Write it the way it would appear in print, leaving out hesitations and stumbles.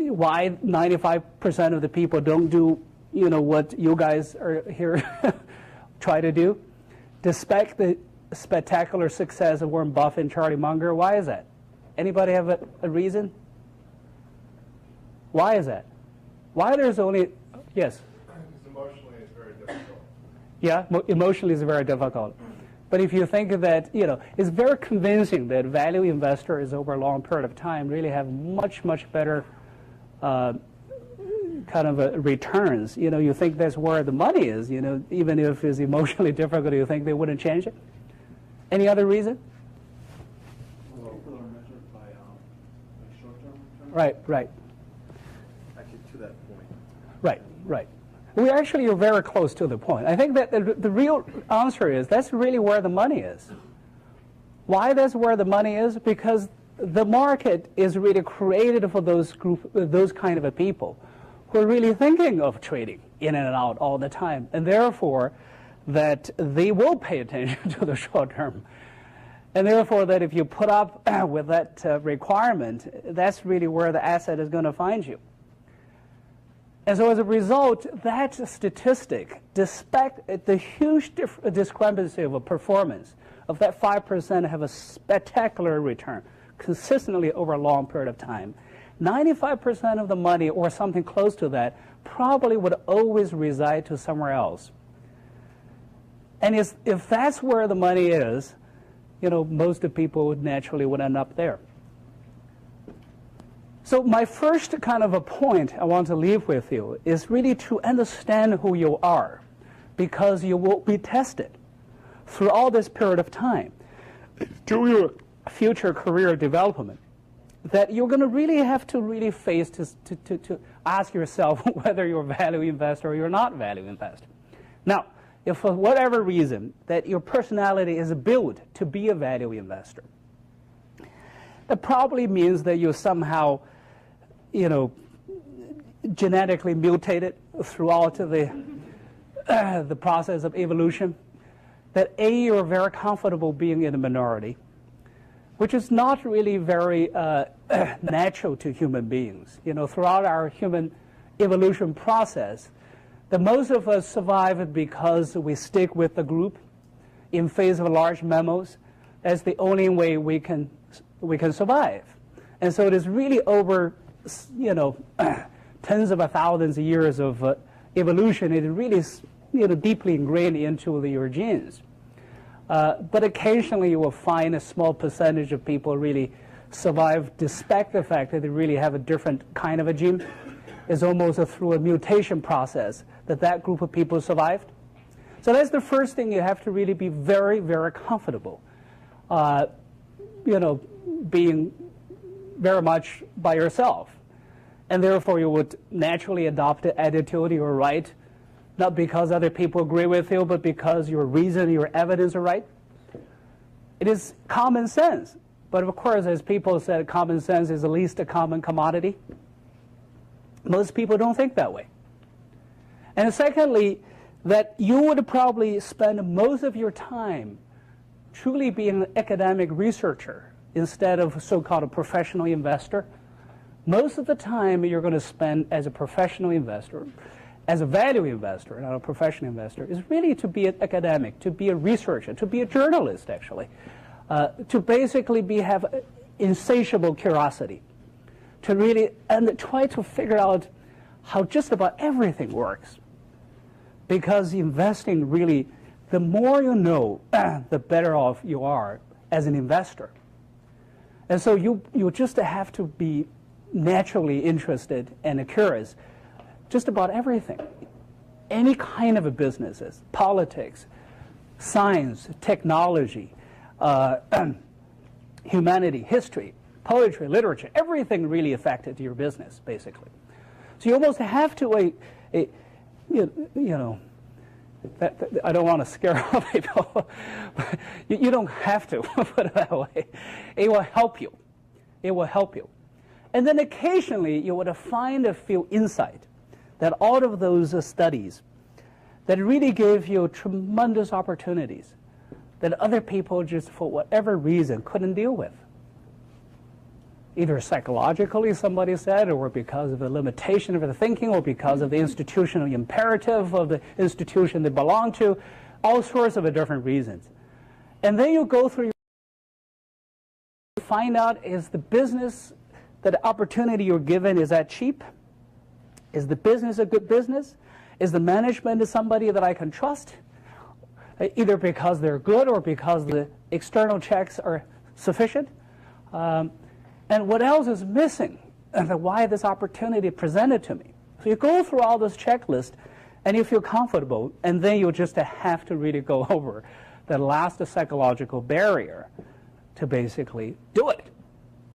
why 95% of the people don't do, what you guys are here try to do, despite the spectacular success of Warren Buffett and Charlie Munger. Why is that? Anybody have a reason? Why is that? Why there's only, yes? Because emotionally it's very difficult. Yeah, emotionally it's very difficult. But if you think that, it's very convincing that value investors over a long period of time really have much, much better kind of returns. You think that's where the money is, even if it's emotionally difficult, you think they wouldn't change it? Any other reason? Well, people are measured by short-term returns. Right. Actually, to that point. Right. We actually are very close to the point. I think that the real answer is that's really where the money is. Why that's where the money is? Because the market is really created for those kind of people who are really thinking of trading in and out all the time, and therefore that they will pay attention to the short term. And therefore that if you put up with that requirement, that's really where the asset is going to find you. And so as a result, that statistic, despite the huge discrepancy of a performance of that 5% have a spectacular return consistently over a long period of time, 95% of the money or something close to that probably would always reside to somewhere else. And if that's where the money is, most of people would naturally end up there. So my first kind of a point I want to leave with you is really to understand who you are, because you will be tested through all this period of time through your future career development, that you're going to really have to really face to ask yourself whether you're a value investor or you're not a value investor. Now, if for whatever reason that your personality is built to be a value investor, that probably means that you somehow genetically mutated throughout the process of evolution, that you're very comfortable being in a minority, which is not really very natural to human beings. Throughout our human evolution process, that most of us survive because we stick with the group in face of large mammals. That's the only way we can survive. And so it is really over tens of thousands of years of evolution. It really deeply ingrained into your genes. But occasionally you will find a small percentage of people really survive despite the fact that they really have a different kind of a gene. It's almost through a mutation process that group of people survived. So that's the first thing. You have to really be very, very comfortable, being very much by yourself. And therefore you would naturally adopt the attitude you're right, not because other people agree with you, but because your reason, your evidence are right. It is common sense. But of course, as people said, common sense is the least a common commodity. Most people don't think that way. And secondly, that you would probably spend most of your time truly being an academic researcher instead of so-called a professional investor. Most of the time you're going to spend as a professional investor, as a value investor, not a professional investor, is really to be an academic, to be a researcher, to be a journalist, actually, to basically have insatiable curiosity, to really try to figure out how just about everything works. Because investing really, the more you know, the better off you are as an investor. And so you just have to be naturally interested and curious just about everything. Any kind of a businesses, politics, science, technology, humanity, history, poetry, literature, everything really affected your business, basically. So you almost have to, I don't want to scare off people. You don't have to put it that way. It will help you. It will help you. And then occasionally you would find a few insight that out of those studies that really gave you tremendous opportunities that other people just for whatever reason couldn't deal with. either psychologically, somebody said, or because of the limitation of the thinking, or because of the institutional imperative of the institution they belong to, all sorts of different reasons. And then you go through, you find out, is the business, that opportunity you're given, is that cheap? Is the business a good business? Is the management somebody that I can trust? Either because they're good or because the external checks are sufficient. And what else is missing? And why this opportunity presented to me? So you go through all this checklist, and you feel comfortable, and then you just have to really go over the last psychological barrier to basically do it.